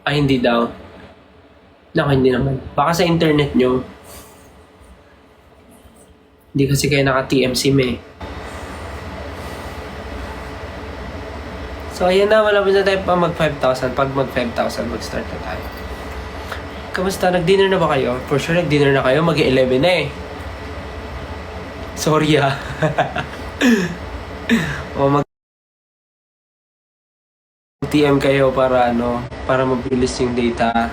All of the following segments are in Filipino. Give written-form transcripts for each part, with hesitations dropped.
Ay, hindi daw. Naku, hindi naman. Baka sa internet nyo. Hindi kasi kayo naka-TM SIM eh. So, ayan na. Malapit na tayo pa mag 5,000. Pag mag 5,000, mag-start na tayo. Kamusta? Nag-dinner na ba kayo? For sure, nag-dinner na kayo. Mag-11 na eh. Sorry ah. O mag TM kayo para para mabilis yung data.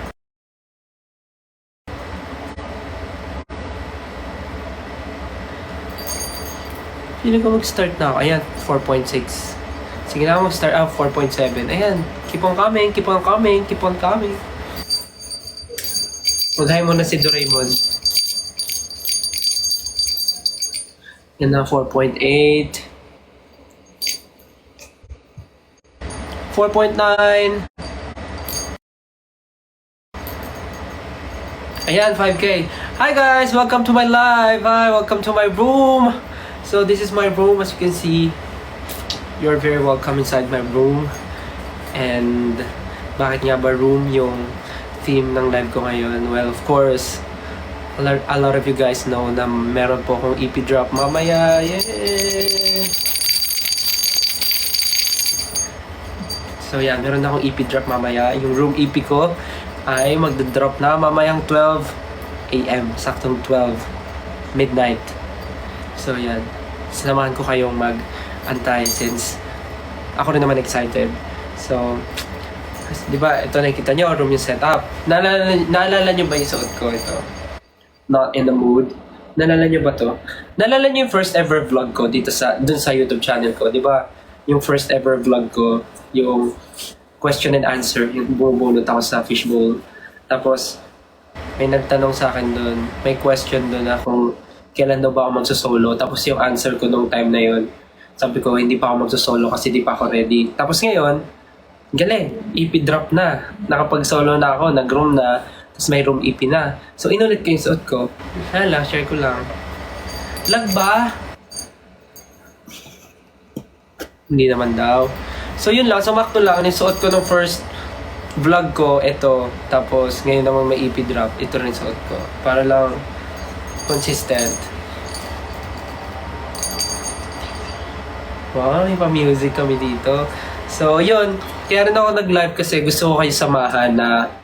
Feeling ko mag-start na ako. Ayan, 4.6. Sige na ako mag-start. 4.7. Ayan, keep on coming, keep on coming, keep on coming. Mag-hi muna si Doraemon. Yan na, 4.8. 4.9. Ayan, 5K. Hi guys! Welcome to my live! Hi! Welcome to my room! So this is my room. As you can see, you're very welcome inside my room. And bakit nga ba room yung theme ng live ko ngayon? Well, of course, a lot of you guys know na meron po akong EP drop mamaya. Yay! So yeah, meron akong EP drop mamaya. Yung room EP ko ay magda-drop na mamayang 12 AM. Saktong 12 midnight. So yan, sinamahan ko kayong mag-antay since ako rin naman excited. So, di ba, ito nakikita nyo, room yung setup. Naalala nyo ba yung suot ko ito? Not in the mood. Naalala nyo ba to? Naalala nyo yung first ever vlog ko dito dun sa YouTube channel ko, di ba? Yung first ever vlog ko, yung question and answer, yung bumubulot ako sa fishbowl. Tapos, may nagtanong sa akin doon, may question doon na kung kailan daw ba ako magsusolo. Tapos yung answer ko nung time na yun, sabi ko, hindi pa ako magsusolo kasi di pa ako ready. Tapos ngayon, galing, EP drop na. Nakapag-solo na ako, nag-room na, tapos may room EP na. So, inulit ko yung suot ko. Hala, share ko lang. Lag ba? Hindi naman daw. So yun lang, sumakto lang. Nisuot ko ng first vlog ko, ito. Tapos ngayon naman may EP drop. Ito rin suot ko. Para lang consistent. Wow, may pa-music kami dito. So yun, kaya rin ako nag-live kasi gusto ko kayo samahan na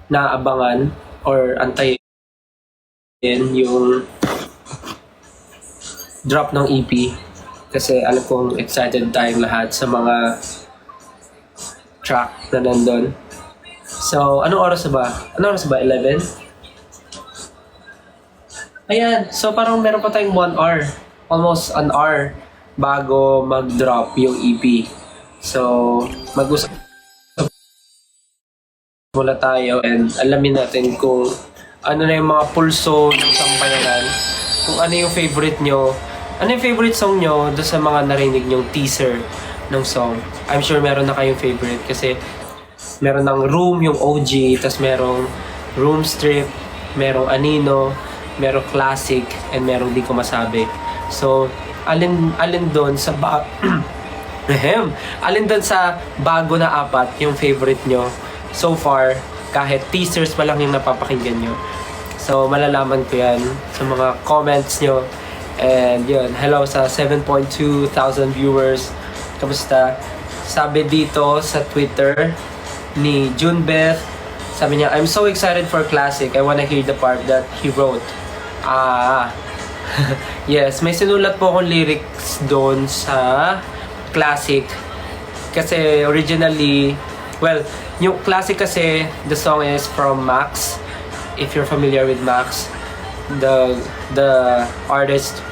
naabangan or antayin yung drop ng EP. Kasi alam kong excited tayong lahat sa mga track na nandun. So, anong oras na ba? Anong oras ba? 11? Ayan. So, parang meron pa tayong 1 hour. Almost an hour bago mag-drop yung EP. So, mag-usap mula tayo and alamin natin kung ano na yung mga pulso ng sampayanan. Kung ano yung favorite nyo. Ano yung favorite song nyo doon sa mga narinig nyong teaser ng song? I'm sure meron na kayong favorite kasi meron ng Room, yung OG, tas merong Room Strip, merong Anino, merong Classic, and merong Di Ko Masabi. So, alin doon sa alin doon sa bago na apat yung favorite nyo so far, kahit teasers pa lang yung napapakinggan nyo. So, malalaman ko yan sa mga comments nyo. And yun, hello sa 7.2 thousand viewers. Kamusta? Sabi dito sa Twitter ni Junbeth, sabi niya, I'm so excited for Classic. I wanna hear the part that he wrote. Yes, may sinulat po akong lyrics doon sa Classic. Kasi originally, well, yung Classic kasi, the song is from Max. If you're familiar with Max, the artist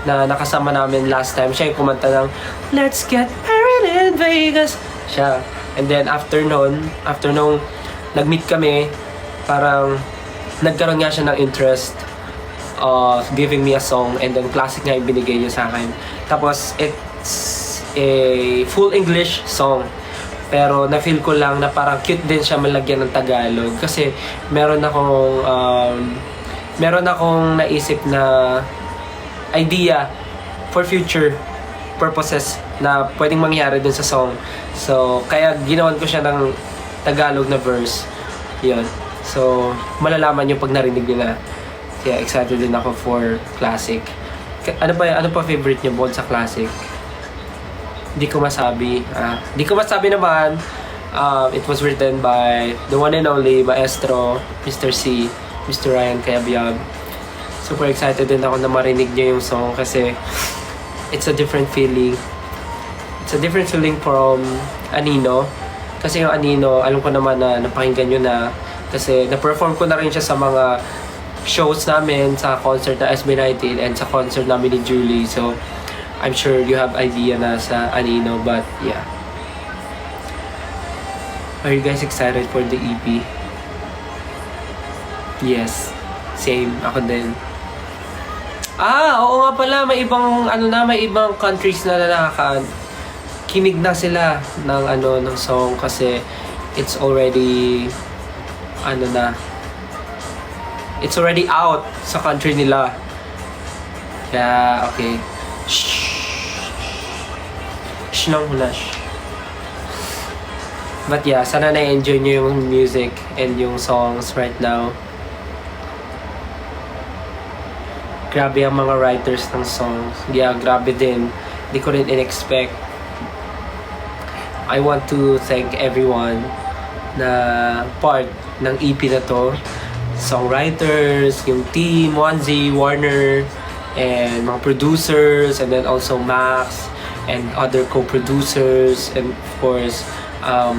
na nakasama namin last time, siya yung kumanta ng Let's Get Married in Vegas. Siya. And then after nung nag-meet kami, parang nagkaroon nga siya ng interest of giving me a song, and then Classic nga yung binigay niya sa akin. Tapos it's a full English song. Pero na-feel ko lang na parang cute din siya malagyan ng Tagalog kasi meron akong naisip na idea for future purposes na pwedeng mangyari dun sa song. So, kaya ginawan ko siya ng Tagalog na verse. Yun. So, malalaman nyo pag narinig nyo na. Kaya excited din ako for classic. Ano pa favorite nyo bukod sa classic? Di ko masabi. Di ko masabi naman. It was written by the one and only Maestro, Mr. C, Mr. Ryan Cayabyab. Super excited din ako na marinig niyo yung song kasi it's a different feeling. It's a different feeling from Anino. Kasi yung Anino, alam ko naman na napakinggan nyo na kasi na-perform ko na rin siya sa mga shows namin, sa concert na SB19 and sa concert namin ni Julie. So, I'm sure you have idea na sa Anino, but yeah. Are you guys excited for the EP? Yes. Same. Ako din. Oo nga pala. May ibang, may ibang countries na kinig na sila ng song kasi it's already, it's already out sa country nila. Kaya, okay. Shh lang muna. But yeah, sana na-enjoy nyo yung music and yung songs right now. Grabe ang mga writers ng songs. Yeah, grabe din. Di ko rin in-expect. I want to thank everyone na part ng EP na to. Songwriters, yung team, Wanzi, Warner, and mga producers, and then also Max, and other co-producers, and of course,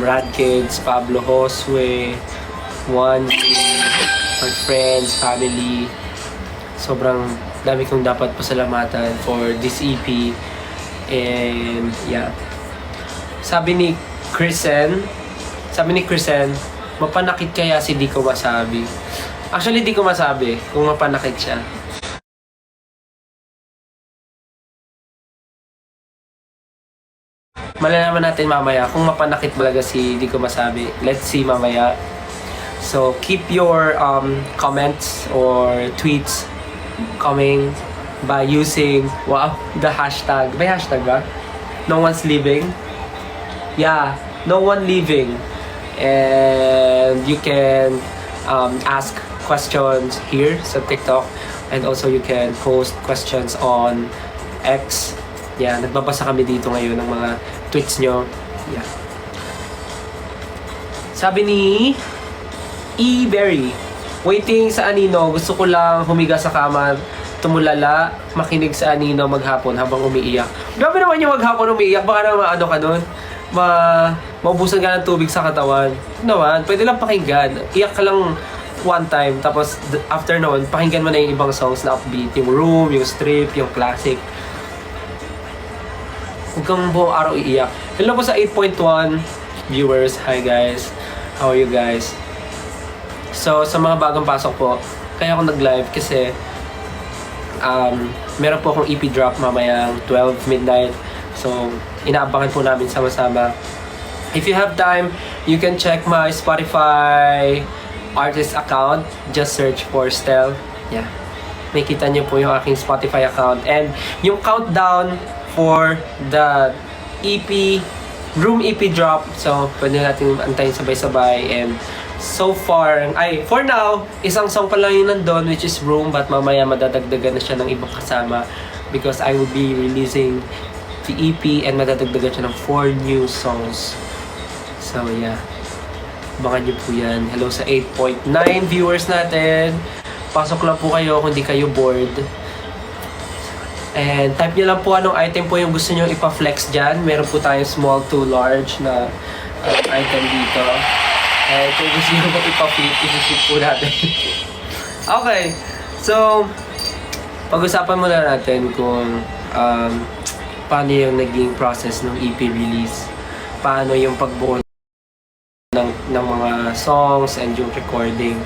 Radkids, Pablo Josue, Wanzi, my friends, family. Sobrang dami kong dapat pasalamatan for this EP. And yeah. Sabi ni Krisen, mapanakit kaya si Di Ko Masabi. Actually, di ko masabi kung mapanakit siya. Malalaman natin mamaya kung mapanakit talaga si Di Ko Masabi. Let's see mamaya. So, keep your comments or tweets coming by using, the hashtag. May hashtag ba? No one's leaving? Yeah, no one leaving. And you can ask questions here sa TikTok. And also you can post questions on X. Yeah, nagbabasa kami dito ngayon ng mga tweets nyo. Yeah. Sabi ni E-Berry, waiting sa Anino, gusto ko lang humiga sa kama, tumulala, makinig sa Anino maghapon habang umiiyak. Grabe naman yung maghapon umiiyak, baka naman ka nun, maubusan ka ng tubig sa katawan. Naman, pwede lang pakinggan. Iyak ka lang one time, tapos after noon, pakinggan mo na yung ibang songs na upbeat, yung Room, yung Strip, yung Classic. Huwag kang buong araw iiyak. Hello po sa 8.1 viewers. Hi guys. How are you guys? So, sa mga bagong pasok po, kaya ako nag-live kasi meron po akong EP drop mamayang 12 midnight. So, inaabangan po namin sama-sama. If you have time, you can check my Spotify artist account. Just search for Stel. Yeah. Makita nyo po yung aking Spotify account. And yung countdown for the EP, Room EP drop. So, pwede natin antayin sabay-sabay. And so far, for now, isang song pa lang yung nandun, which is Room. But mamaya madadagdagan na siya ng ibang kasama. Because I will be releasing the EP and madadagdagan siya ng 4 new songs. So, yeah. Abangan nyo po yan. Hello sa 8.9 viewers natin. Pasok lang po kayo kung di kayo bored. And type nyo lang po anong item po yung gusto nyo ipa-flex dyan. Meron po tayong small to large na item dito. And kung gusto nyo po ipa-flip, i-flip po natin. Okay. So, pag-usapan muna natin kung paano yung naging process ng EP release. Paano yung pagbuo ng mga songs and yung recording.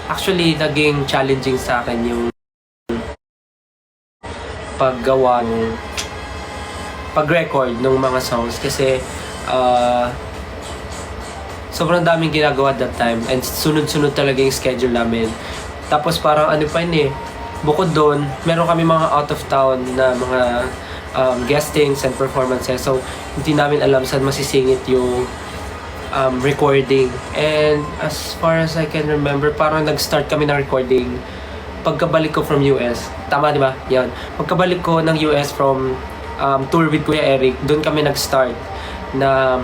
Actually, naging challenging sa akin yung pag-record ng mga songs kasi sobrang daming ginagawa that time and sunod-sunod talaga yung schedule namin. Tapos parang bukod doon, meron kami mga out of town na mga guestings and performances. So, hindi namin alam saan masisingit yung recording. And as far as I can remember, parang nag-start kami ng recording pagkabalik ko from US. Tama, di ba? Yan. Pagkabalik ko ng US from tour with Kuya Eric, doon kami nag-start na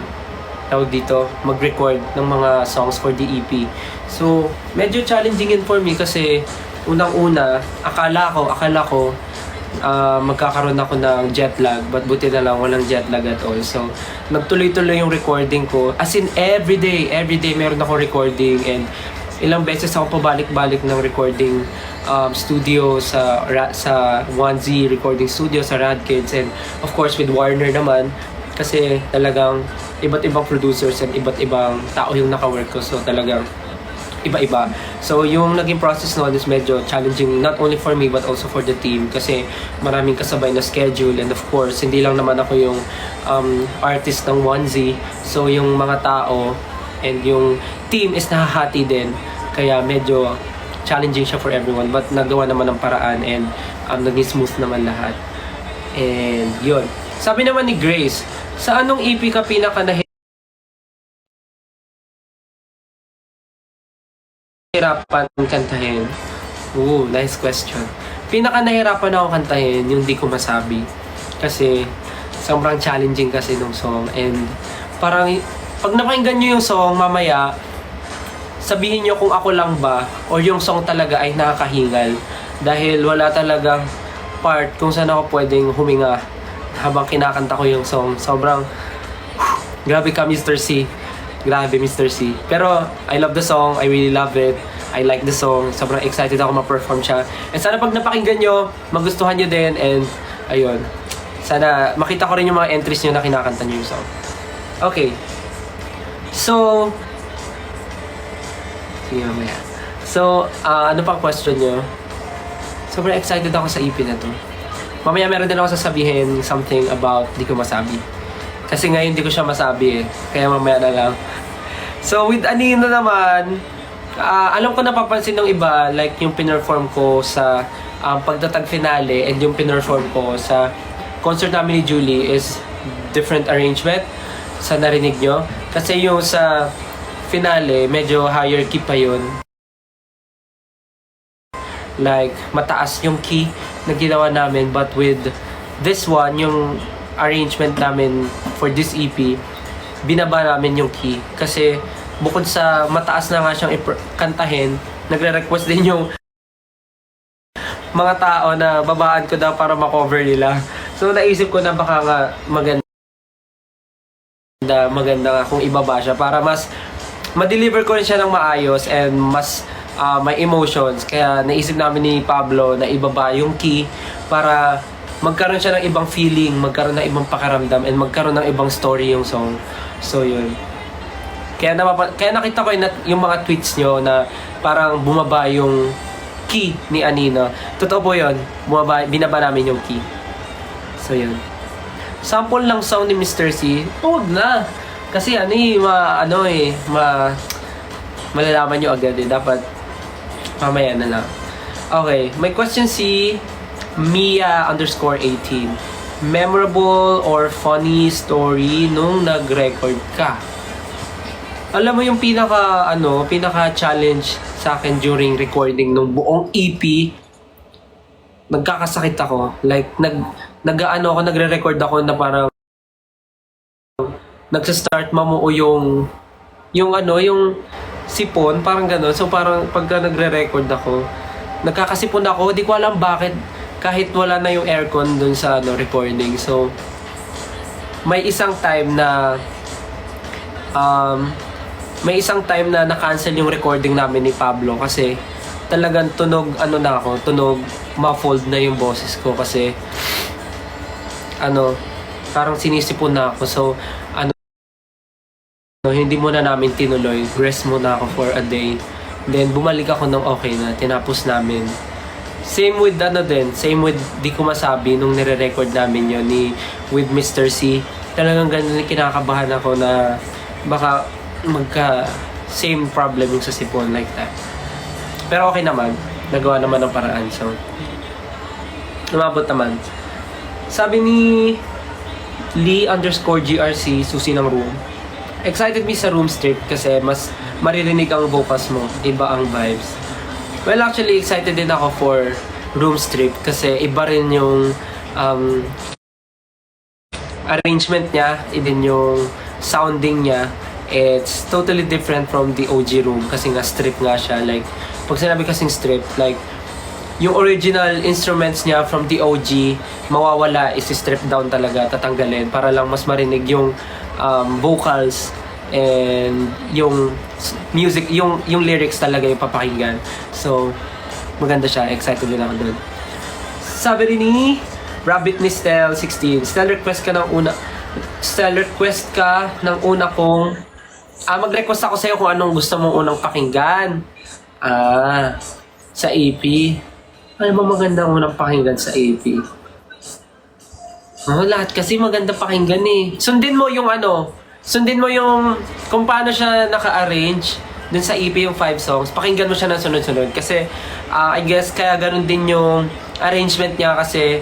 tawag dito, mag-record ng mga songs for the EP. So, medyo challenging yun for me kasi unang-una, akala ko magkakaroon ako ng jet lag, but buti na lang walang jet lag at all. So, nagtuloy-tuloy yung recording ko. As in, everyday meron akong recording, and ilang beses ako pabalik-balik ng recording studio sa 1Z recording studio sa Rad Kids, and of course with Warner naman kasi talagang iba't ibang producers and iba't ibang tao yung naka-work ko, so talagang iba-iba. So yung naging process noon is medyo challenging, not only for me but also for the team kasi maraming kasabay na schedule, and of course hindi lang naman ako yung artist ng 1Z, so yung mga tao and yung team is nahahati din, kaya medyo challenging siya for everyone, but nagawa naman ng paraan, and naging smooth naman lahat. And yun, sabi naman ni Grace, sa anong EP ka pinaka nahirapan kantahin? Ooh, nice question. Pinaka nahirapan ako kantahin yung Di Ko Masabi, kasi sobrang challenging kasi nung song, and parang pag napakinggan nyo yung song mamaya, sabihin nyo kung ako lang ba o yung song talaga ay nakakahingal, dahil wala talagang part kung saan ako pwedeng huminga habang kinakanta ko yung song. Sobrang grabe ka, Mr. C. Grabe, Mr. C. Pero I love the song, I really love it, I like the song, sobrang excited ako ma-perform siya, and sana pag napakinggan nyo magustuhan nyo din, and ayun, sana makita ko rin yung mga entries nyo na kinakanta nyo yung song. Okay, so mamaya. So, ano pang question nyo? Sobrang excited ako sa EP na to. Mamaya meron din ako sasabihin something about Di Ko Masabi. Kasi ngayon di ko siya masabi eh. Kaya mamaya na lang. So, with Anino naman, alam ko napapansin ng iba, like yung pinerform ko sa pagtatag finale and yung pinerform ko sa concert namin ni Julie is different arrangement sa narinig nyo. Kasi yung sa finale, medyo higher key pa yun. Like, mataas yung key na ginawa namin. But with this one, yung arrangement namin for this EP, binaba namin yung key. Kasi bukod sa mataas na nga siyang kantahin, nagre-request din yung mga tao na babaan ko daw para makover nila. So, naisip ko na baka nga maganda nga kung ibaba siya para mas ma-deliver ko rin siya ng maayos and mas may emotions. Kaya naisip namin ni Pablo na ibaba yung key para magkaroon siya ng ibang feeling, magkaroon ng ibang pakaramdam, and magkaroon ng ibang story yung song. So yun. Kaya nakita ko yung mga tweets nyo na parang bumaba yung key ni Anino. Totoo po yun. Binaba namin yung key. So yun. Sample lang song ni Mr. C. Huwag na. Kasi malalaman nyo agad eh. Dapat mamaya na lang. Okay, may question si Mia_18. Memorable or funny story nung nag-record ka? Alam mo yung pinaka-challenge sa akin during recording nung buong EP, nagkakasakit ako. Like, nagre-record ako na parang nagsa-start mamuo yung sipon, parang gano'n. So parang pagka nagre-record ako, nagkakasipon ako, di ko alam bakit, kahit wala na yung aircon dun sa recording. So may isang time na na-cancel yung recording namin ni Pablo kasi talagang tunog muffled na yung boses ko kasi parang sinisipon na ako. So hindi muna namin tinuloy. Rest muna ako for a day. Then bumalik ako ng okay na. Tinapos namin. Same with Di Ko Masabi nung nire-record namin yun with Mr. C. Talagang ganun kinakabahan ako na baka same problem yung sa sipon like that. Pero okay naman. Nagawa naman ng paraan. So, lumabot naman. Sabi ni Lee_GRC, susi ng room. Excited me sa room strip kasi mas maririnig ang vocals mo. Iba ang vibes. Well, actually, excited din ako for room strip kasi iba rin yung arrangement niya, din yung sounding niya. It's totally different from the OG room kasi nga strip nga siya. Like, pag sinabi kasing strip, like, yung original instruments niya from the OG, mawawala, isi-strip down talaga, tatanggalin para lang mas marinig yung vocals and yung music, yung lyrics talaga yung papakinggan. So, maganda siya. Excited din ako dun. Sabi rin ni Rabbit ni Stel 16, request ka ng una kong mag-request ako sa'yo kung anong gusto mong unang pakinggan. Sa AP. Ano ba magandang unang pakinggan sa AP? Lahat kasi maganda pakinggan eh. Sundin mo yung kung paano siya naka-arrange dun sa EP yung 5 songs. Pakinggan mo siya ng sunod-sunod. Kasi, I guess, kaya ganun din yung arrangement niya kasi,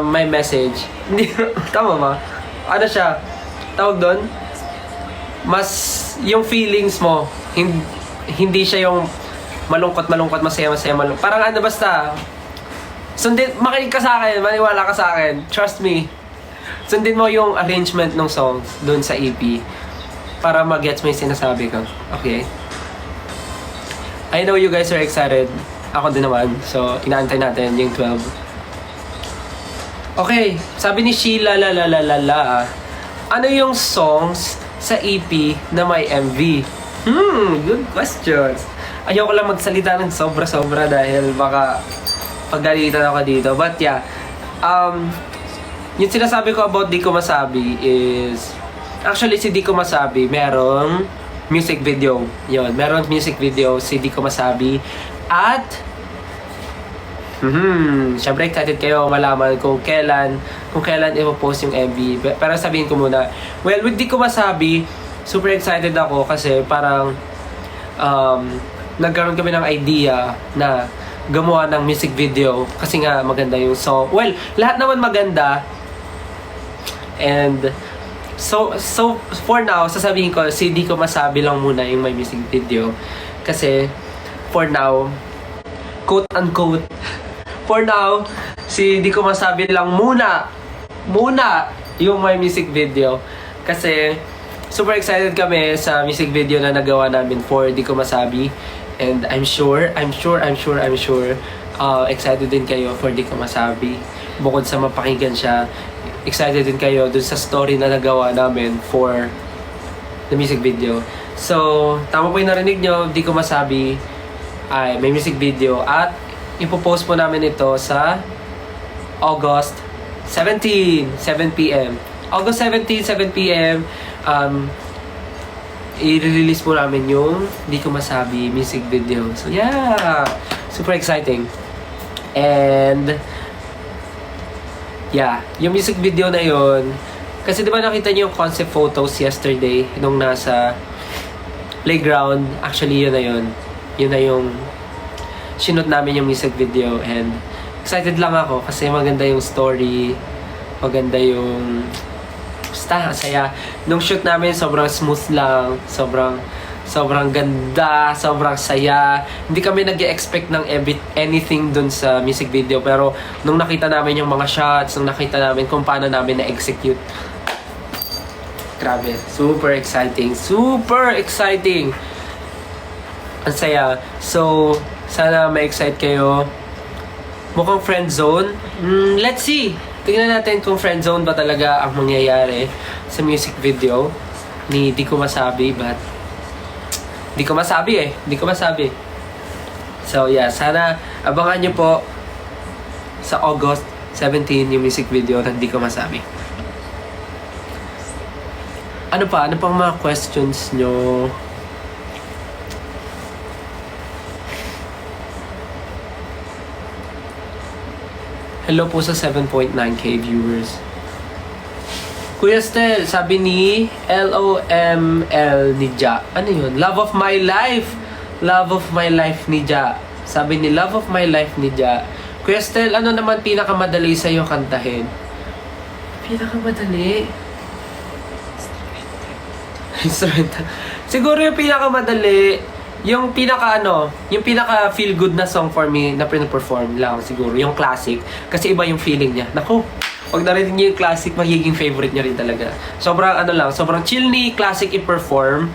may message. Hindi, tama ba? Tawag doon? Mas, yung feelings mo, hindi siya yung malungkot, masaya, parang basta, makinig ka sa akin, maniwala ka sa akin, trust me. Sundin mo yung arrangement ng songs doon sa EP para mag-gets mo yung sinasabi ko. Okay? I know you guys are excited. Ako din naman. So, inaantay natin yung 12. Okay, sabi ni Sheila, ano yung songs sa EP na may MV? Good questions. Ayoko lang magsalita ng sobra-sobra dahil baka pagdalitan ako dito. But yeah, yung sinasabi ko about Di Ko Masabi is, actually si Di Ko Masabi, merong music video. Yun, merong music video si Di Ko Masabi. At, syempre excited kayo malaman kung kailan ipopost yung MV. Pero sabihin ko muna, well, with Di Ko Masabi, super excited ako kasi parang nagkaroon kami ng idea na gumawa ng music video kasi nga maganda yung song. Well, lahat naman maganda. And so for now, sasabihin ko, si Di Ko Masabi lang muna yung may music video. Kasi for now, quote unquote, for now, si Di Ko Masabi lang muna yung may music video. Kasi super excited kami sa music video na nagawa namin for Di Ko Masabi. And I'm sure, excited din kayo for Di Ko Masabi. Bukod sa mapakinggan siya, excited din kayo dun sa story na nagawa namin for the music video. So, tama po yung narinig nyo, Di Ko Masabi ay may music video at ipopost po namin ito sa August 17, 7 p.m. August 17, 7 p.m. I-release po namin yung Di Ko Masabi music video. So yeah, super exciting. And yeah, yung music video na yon, kasi diba nakita niyo yung concept photos yesterday nung nasa playground. Actually yun na yung sinut namin yung music video. And excited lang ako kasi maganda yung story, maganda yung basta, saya. Nung shoot namin, sobrang smooth lang. Sobrang ganda. Sobrang saya. Hindi kami nag-expect ng anything dun sa music video. Pero, nung nakita namin yung mga shots, nung nakita namin kung paano namin na-execute, grabe. Super exciting. Super exciting! Ang saya. So, sana ma-excite kayo. Mukhang friend zone. Let's see! Tingnan natin kung friendzone ba talaga ang mangyayari sa music video ni Di Ko Masabi, but Di Ko Masabi. So yeah, sana abangan nyo po sa August 17 yung music video ng Di Ko Masabi. Ano pang mga questions nyo? Hello po sa 7.9k viewers. Kuya Stel, sabi ni LOML ni Ja. Ano yun? Love of my life. Love of my life ni Ja. Sabi ni Love of my life ni Ja. Kuya Stel, ano naman pinakamadali sa'yo kantahin? Pinakamadali? Instrumental. Siguro yung pinakamadali, yung pinaka feel good na song for me na pina-perform lang siguro, yung classic. Kasi iba yung feeling niya. Naku, pag narinig niyo yung classic, magiging favorite niya rin talaga. Sobrang chill ni classic i-perform,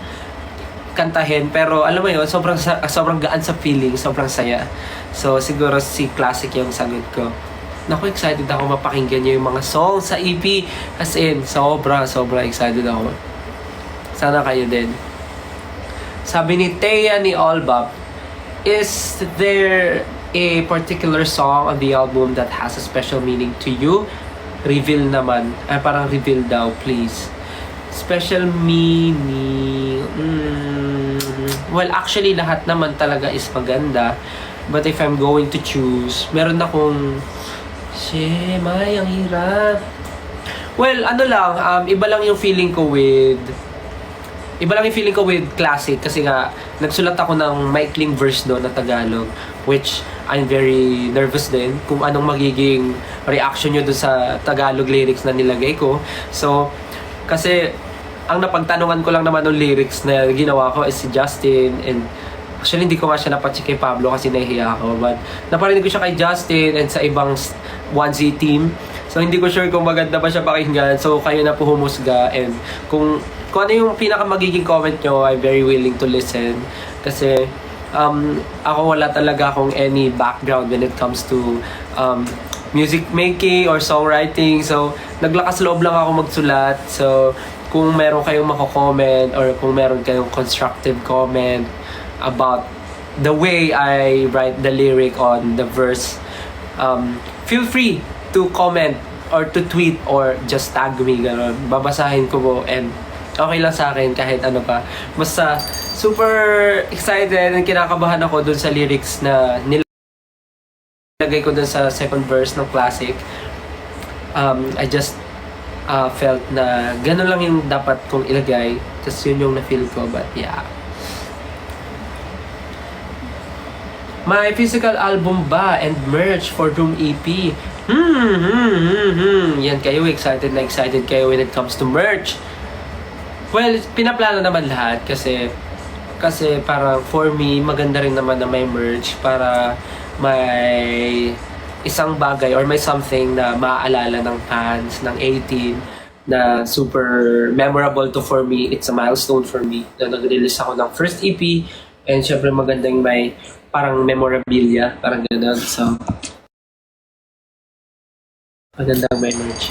kantahin, pero alam mo yun, sobrang gaan sa feeling, sobrang saya. So, siguro si classic yung sagot ko. Naku, excited ako mapakinggan niyo yung mga songs sa EP. As in, sobra excited ako. Sana kayo din. Sabi ni Thea ni Olbap, is there a particular song on the album that has a special meaning to you? Reveal naman. Parang reveal daw, please. Special meaning... Well, actually, lahat naman talaga is maganda. But if I'm going to choose, meron akong... May ang hirap. Well, iba lang yung feeling ko with... classic kasi nga nagsulat ako ng maikling verse doon na Tagalog, which I'm very nervous din kung anong magiging reaction nyo doon sa Tagalog lyrics na nilagay ko. So, kasi ang napagtanungan ko lang naman ng lyrics na ginawa ko is si Justin, and actually hindi ko nga siya napacheck kay Pablo kasi nahihiya ako, but naparinig ko siya kay Justin and sa ibang 1Z team. So, hindi ko sure kung maganda ba siya pakinggan. So, kayo na po humusga, and kung ano yung pinaka magiging comment nyo, I'm very willing to listen. Kasi ako wala talaga akong any background when it comes to music making or songwriting. So, naglakas loob lang ako magsulat. So, kung meron kayong mako-comment or kung meron kayong constructive comment about the way I write the lyric on the verse, feel free to comment or to tweet or just tag me, gano'n. Babasahin ko po, and okay lang sa akin kahit ano pa. Basta super excited and kinakabahan ako dun sa lyrics na nilagay ko dun sa second verse ng classic. I just felt na gano'n lang yung dapat kong ilagay. Tapos yun yung na-feel ko, but yeah. My physical album ba and merch for Room EP? Yan kayo, excited kayo when it comes to merch. Well, pinaplano naman lahat kasi parang for me, maganda rin naman na may merch para may isang bagay or may something na maaalala ng fans ng 18 na super memorable to for me. It's a milestone for me na nag-release ako ng first EP, and syempre magandang may parang memorabilia, parang gano'n. So, magandang may merch.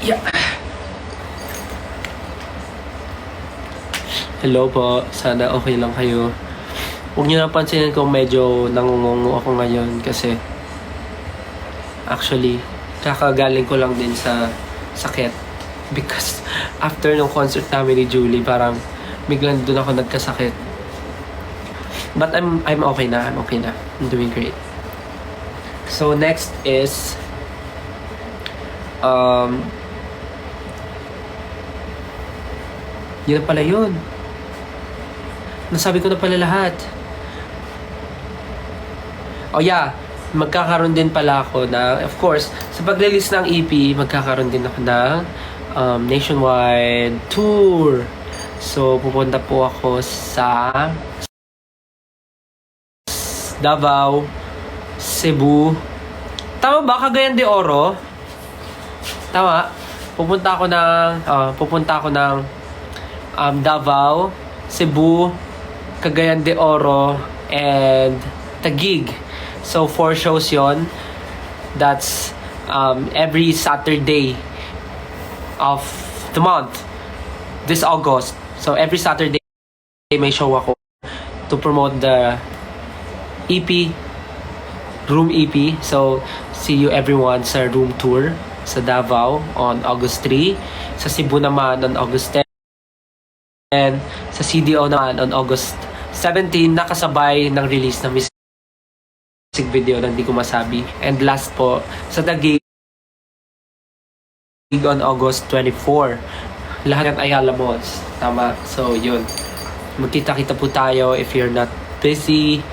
Yeah. Hello po, sana okay lang kayo. Huwag niyo napansinin kung medyo nangungungo ako ngayon kasi actually, kakagaling ko lang din sa sakit. Because after nung concert namin ni Julie, parang biglang doon ako nagkasakit. But I'm okay na, I'm doing great. So next is yun na pala yun. Nasabi ko na pala lahat. Oh yeah, magkakaroon din pala ako na, of course, sa pag-release ng EP, magkakaroon din ako ng nationwide tour. So, pupunta po ako sa Davao, Cebu. Tama ba? Cagayan de Oro? Tama. Pupunta ako ng Davao, Cebu, Cagayan de Oro, and Taguig. So, 4 shows yon. That's every Saturday of the month. This August. So, every Saturday may show ako to promote the EP, Room EP. So, see you everyone sa Room Tour sa Davao on August 3. Sa Cebu naman on August 10. And sa CDO naman on August 17, nakasabay ng release ng music video na hindi ko masabi. And last po, sa Taguig on August 24. Lahat ng Ayala Malls. Tama. So, yun. Magkita-kita po tayo if you're not busy.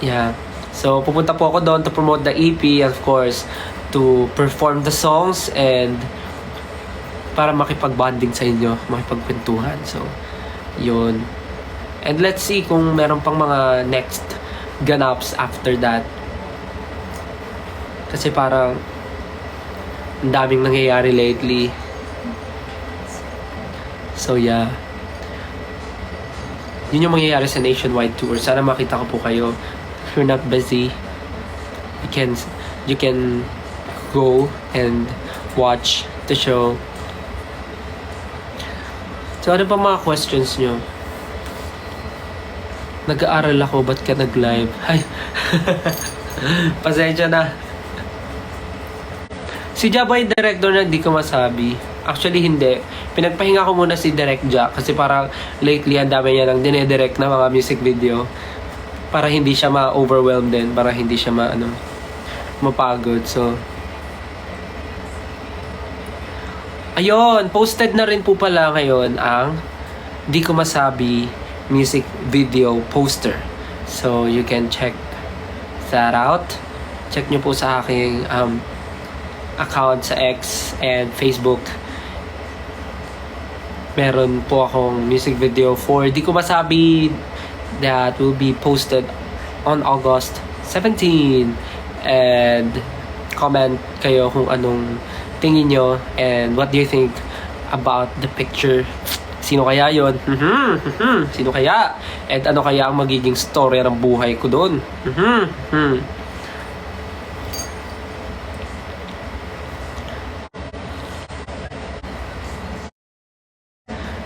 Yeah. So, pupunta po ako doon to promote the EP, of course, to perform the songs and para makipag-bonding sa inyo, makipagkwentuhan. So, yun. And let's see kung meron pang mga next ganaps after that. Kasi parang ang daming nangyayari lately. So, yeah. Yun yung mangyayari sa nationwide tour. Sana makita ko po kayo. If you're not busy, you can go and watch the show. So, ano pa mga questions nyo? Nag-aaral ako, ba't ka nag-live? Ay, pasensya na. Si Ja ba yung director na di ko masabi? Actually, hindi. Pinagpahinga ko muna si Direct Ja kasi parang lately ang dami niya nang dinedirect na mga music video para hindi siya ma-overwhelmed din, para hindi siya mapagod. So, ayun, posted na rin po pala ngayon ang Di Ko Masabi music video poster. So, you can check that out. Check nyo po sa aking account sa X and Facebook. Meron po akong music video for Di Ko Masabi that will be posted on August 17. And comment kayo kung anong tingin nyo and what do you think about the picture. Sino kaya yon? Sino kaya? And ano kaya ang magiging story ng buhay ko doon?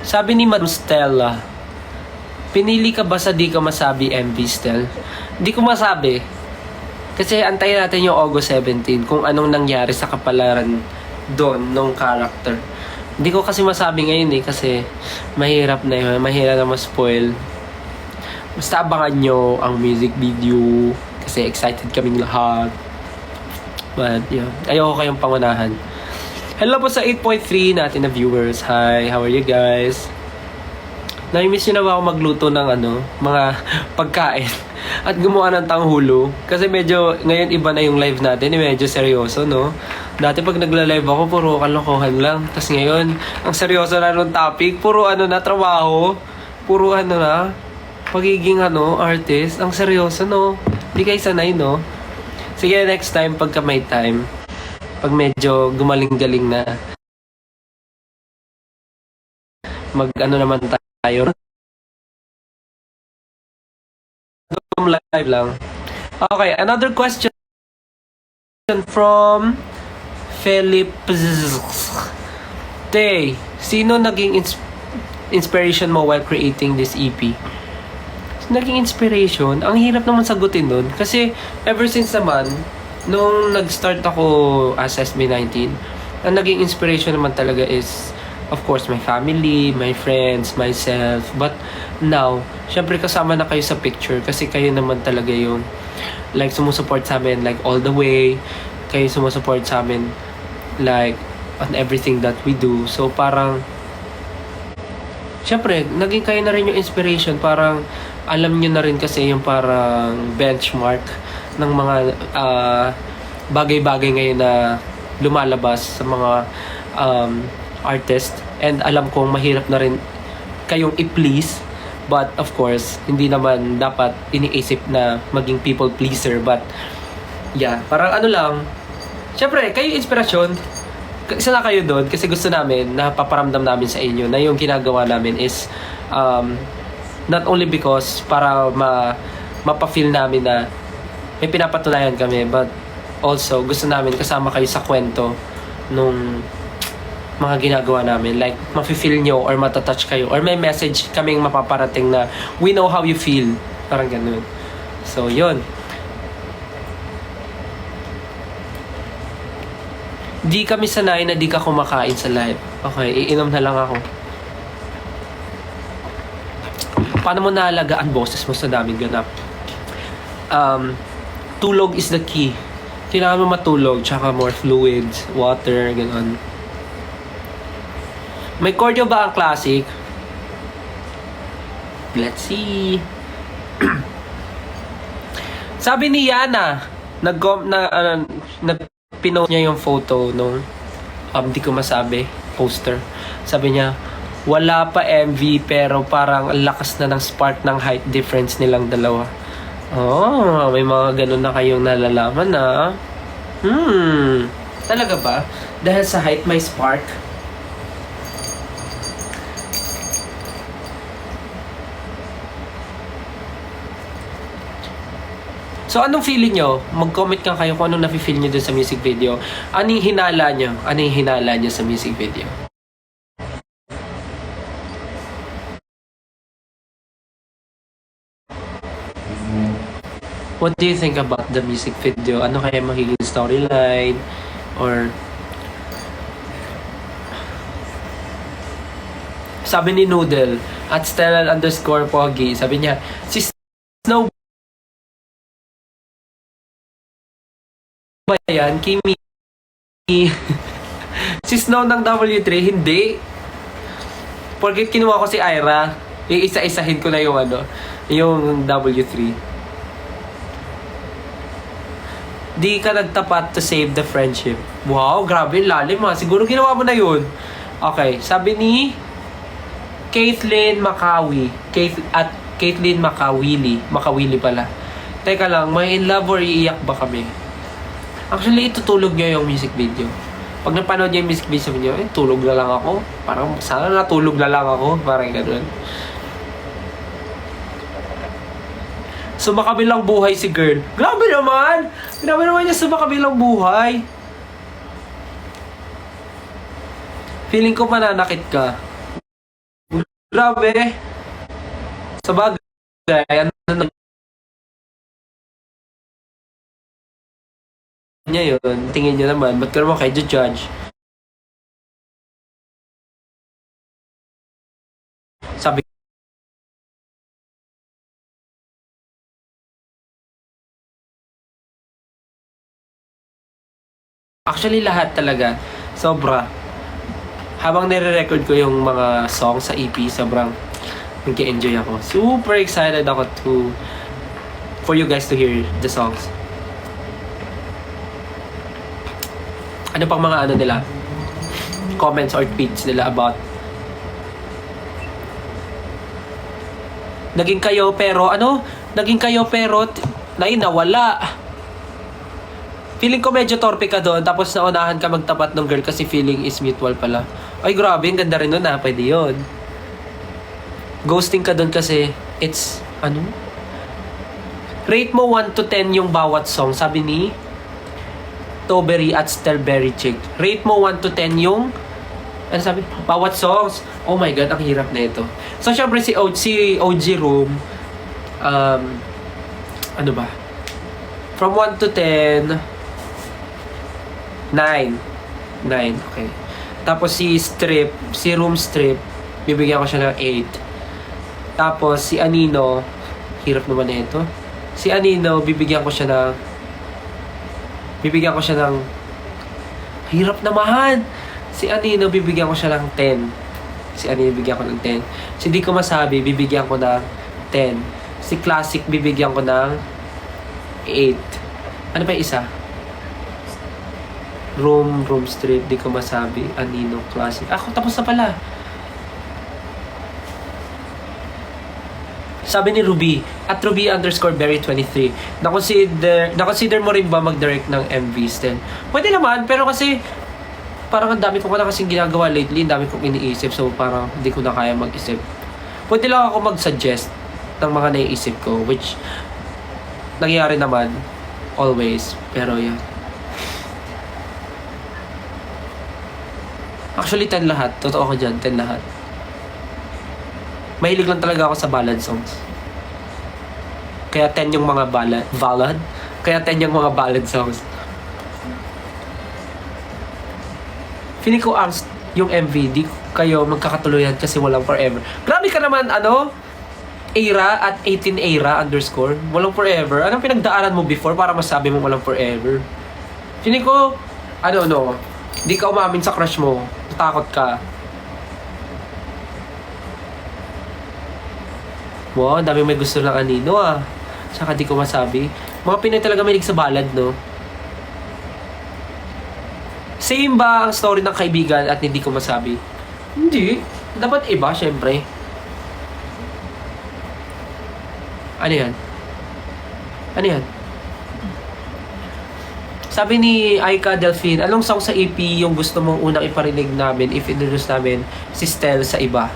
Sabi ni Madam Stella, pinili ka ba sa Di Ko Masabi MV, Stel? Di ko masabi. Kasi antayin natin yung August 17 kung anong nangyari sa kapalaran doon nung character. Hindi ko kasi masabi ngayon kasi mahirap na yun. Mahirap na ma-spoil. Basta abangan nyo ang music video kasi excited kaming lahat. But yeah, ayoko kayong pangunahan. Hello po sa 8.3 natin na viewers. Hi, how are you guys? Na-miss nyo na ba ako magluto ng mga pagkain at gumawa ng tanghulo? Kasi medyo, ngayon iba na yung live natin, medyo seryoso, no? Dati pag nagla-live ako, puro kalokohan lang. Tapos ngayon, ang seryoso na nung topic, puro na, trabaho. Puro na, pagiging artist. Ang seryoso, no? Di kayo sanay, no? Sige, next time, pagka may time, pag medyo gumaling-galing na, naman tayo. Live lang. Okay, another question from Philip. Tay, sino naging inspiration mo while creating this EP? Naging inspiration? Ang hirap naman sagutin nun. Kasi ever since naman, nung nag-start ako as SB19, ang naging inspiration naman talaga is, of course, my family, my friends, myself. But now, syempre kasama na kayo sa picture kasi kayo naman talaga yung sumusuport sa amin all the way. Kayo sumusuport sa amin on everything that we do. So parang syempre, naging kayo na rin yung inspiration. Parang alam nyo na rin kasi yung parang benchmark ng mga bagay-bagay ngayon na lumalabas sa mga artist. And alam kong mahirap na rin kayong i-please. But of course, hindi naman dapat iniisip na maging people pleaser. But yeah, parang lang. Syempre, kayo inspirasyon. Isa na kayo doon kasi gusto namin na paparamdam namin sa inyo na yung ginagawa namin is not only because para mapa-feel namin na may pinapatunayan kami, but also gusto namin kasama kayo sa kwento nung mga ginagawa namin. Mafe-feel nyo or matatouch kayo or may message kaming mapaparating na we know how you feel. Parang ganun. So, yun. Di kami sanay na di ka kumakain sa live. Okay, iinom na lang ako. Paano mo naalagaan boses mo sa daming ganap? Tulog is the key. Kailangan mo matulog, tsaka more fluids, water, gano'n. May cardio ba ang classic? Let's see. Sabi ni Yana, nagpinost niya yung photo nung, di ko masabi, poster. Sabi niya, wala pa MV pero parang ang lakas na ng spark ng height difference nilang dalawa. Oh, may mga ganun na kayong nalalaman na. Talaga ba? Dahil sa height may spark? So, anong feeling nyo? Mag-comment ka kayo kung anong nafe-feel nyo dun sa music video. Anong hinala nyo? Ano yung hinala nyo sa music video? What do you think about the music video? Ano kaya magiging storyline? Or sabi ni Noodle at Stella_Pogi, sabi niya, si Snow ba yan? Kimi si Snow ng W3, hindi. Porket kinuha ko si Ira, iisa-isahin ko na yung yung W3. Di ka nagtapat to save the friendship. Wow, grabe, lalim ha. Siguro ginawa mo na yun. Okay, sabi ni Caitlyn Makawi. Caitlyn Makawili pala. Teka lang, may in love or iiyak ba kami? Actually, itutulog nyo yung music video. Pag napanood nyo yung music video, sabi nyo, tulog na lang ako. Parang, sana natulog na lang ako. Parang gano'n. Sumakabilang buhay si girl. Grabe naman! Grabe naman niya sumakabilang buhay. Feeling ko mananakit ka. Grabe. Sa bagay, ano niya yun, tingin niya naman, ba't ka naman kayo judge? Sabi actually lahat talaga, sobra. Habang nire-record ko yung mga songs sa EP, sobrang nag-enjoy ako. Super excited ako for you guys to hear the songs. Ano pang mga nila, comments or tweets nila about naging kayo pero nawala. Feeling ko medyo torpe ka doon tapos naunahan ka magtapat ng girl kasi feeling is mutual pala. Ay grabe, ang ganda rin nun pwede yun. Ghosting ka doon kasi it's rate mo 1 to 10 yung bawat song, sabi ni Toberry at Strawberry Chick. Rate mo 1 to 10 yung sabi? Bawat songs. Oh my God, ang hirap na ito. So, syempre si OG Room, ano ba? From 1 to 10, 9. 9, okay. Tapos si Room Strip, bibigyan ko siya ng 8. Tapos si Anino, hirap naman na ito. Si Anino, bibigyan ko siya ng hirap naman. Si Anino, bibigyan ko siya ng 10. Si Anino, bibigyan ko ng 10. Si Di Ko Masabi, bibigyan ko ng 10. Si Classic, bibigyan ko ng 8. Ano pa yung isa? Room Street, Di Ko Masabi, Anino, Classic. Ako, tapos na pala. Sabi ni Ruby, at Ruby_Berry23, na-consider mo rin ba mag-direct ng MVs din? Pwede naman, pero kasi parang ang dami ko na kasing ginagawa lately, ang dami kong iniisip, so parang hindi ko na kaya mag-isip. Pwede lang ako mag-suggest ng mga naiisip ko, which nangyayari naman always, pero yun. Actually, 10 lahat. Totoo ko dyan, 10 lahat. Mahilig lang talaga ako sa ballad songs. Kaya 10 yung mga ballad? Kaya 10 yung mga ballad songs. Feeling ko yung MV, di kayo magkakatuluyan kasi walang forever. Grabe ka naman, era at 18era_. Walang forever. Anong pinagdaanan mo before para masabi mo walang forever? Feeling ko, di ka umamin sa crush mo. Natakot ka. Wow, dami may gusto ng Anino Tsaka Di Ko Masabi. Mga Pinoy talaga mahilig sa ballad, no? Same ba ang story ng kaibigan at hindi ko masabi? Hindi. Dapat iba, syempre. Ano yan? Ano yan? Sabi ni Aika Delphine, anong song sa EP yung gusto mong unang iparinig namin if introduce namin si Stel sa iba?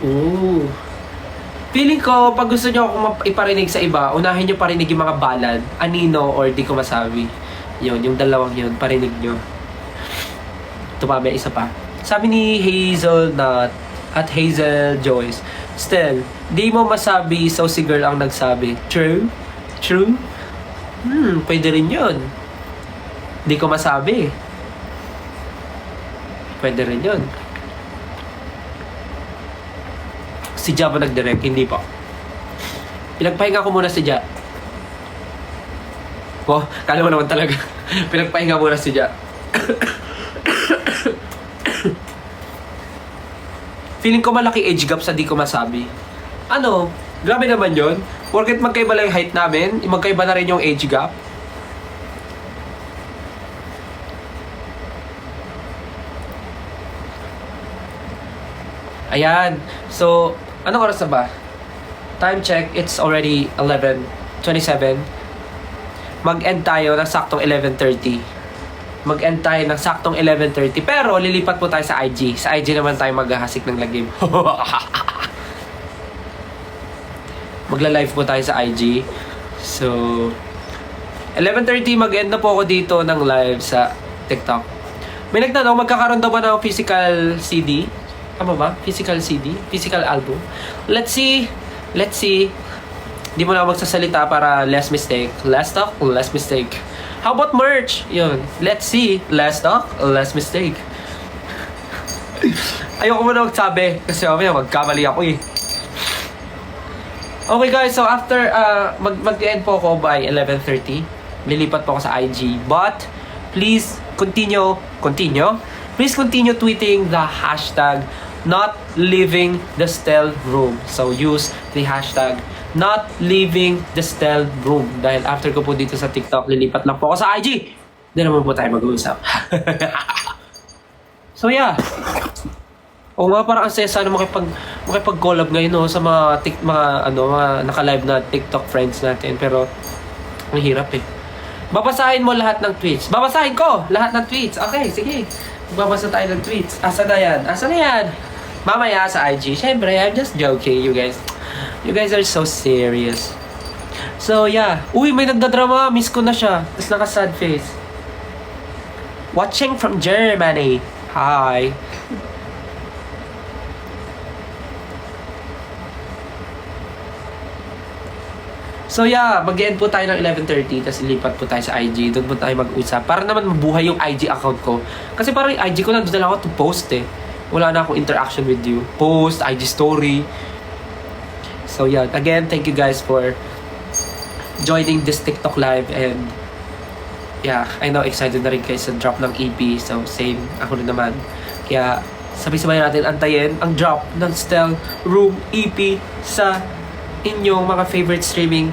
Ooh. Feeling ko, pag gusto nyo akong iparinig sa iba, unahin nyo parinig yung mga ballad, Anino or Di Ko Masabi. Yun, yung dalawang yun, parinig nyo. Ito pa, may isa pa. Sabi ni Hazel Nut at Hazel Joyce, Stel, di mo masabi, so si girl ang nagsabi. True? True? Pwede rin yun. Di ko masabi. Pwede rin yun. Si Ja ba nag-direct? Hindi pa. Pinagpahinga ko muna si Ja. Oh, kala mo naman talaga. Pinagpahinga muna si Ja. Feeling ko malaki age gap sa di ko masabi. Ano? Grabe naman yun. Porket magkaiba lang yung height namin, magkaiba na rin yung age gap. Ayan. So, anong oras na ba? Time check, it's already 11:27. Mag-end tayo ng saktong 11:30. Mag-end tayo ng saktong 11:30. Pero, lilipat po tayo sa IG. Sa IG naman tayo maghahasik ng lagim. Magla-live po tayo sa IG. So, 11:30 mag-end na po ako dito ng live sa TikTok. May nagtanong, magkakaroon daw ba ng physical CD? Tama ba? Physical CD? Physical album? Let's see. Let's see. Di mo na ako magsasalita para less mistake. Less talk, less mistake. How about merch? Yun. Let's see. Less talk, less mistake. Ayoko mo na magsabi. Kasi magkamali ako eh. Okay guys, so after mag-end po ako by 11:30. Lilipat po ako sa IG. But please continue. Please continue tweeting the hashtag not leaving the Stel room. So use the hashtag not leaving the Stel room. Dahil after ko po dito sa TikTok, lilipat lang po ako sa IG. Hindi naman po tayo mag-uusap. So yeah. O nga, parang ang saya sana makipag-collab ngayon no, sa mga naka-live na TikTok friends natin. Pero, ang hirap eh. Babasahin mo lahat ng tweets. Babasahin ko lahat ng tweets. Okay, sige. Babasa tayo ng tweets. Asa na yan? Mamaya sa IG. Siyempre, I'm just joking, you guys. You guys are so serious. So, yeah. Uy, may nagdadrama. Miss ko na siya. Tapos naka-sad face. Watching from Germany. Hi. So yeah, mag-end po tayo ng 11:30 tapos ilipat po tayo sa IG. Doon po tayo mag-usap. Para naman mabuhay yung IG account ko. Kasi parang yung IG ko nandun na lang ako to post eh. Wala na akong interaction with you. Post, IG story. So yeah, again, thank you guys for joining this TikTok live. And yeah, I know excited na rin kayo sa drop ng EP. So same, ako rin naman. Kaya sabay-sabay natin antayin ang drop ng Stel Room EP sa inyong mga favorite streaming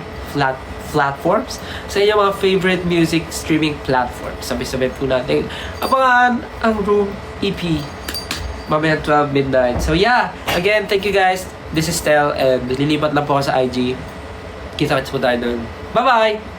platforms, sa inyong mga favorite music streaming platforms. Sabay-sabay po natin abangan ang Room EP mamaya 12 midnight. So yeah, again, thank you guys. This is Stel and lilipat lang po ako sa IG. Kita-kits po tayo doon. Bye-bye!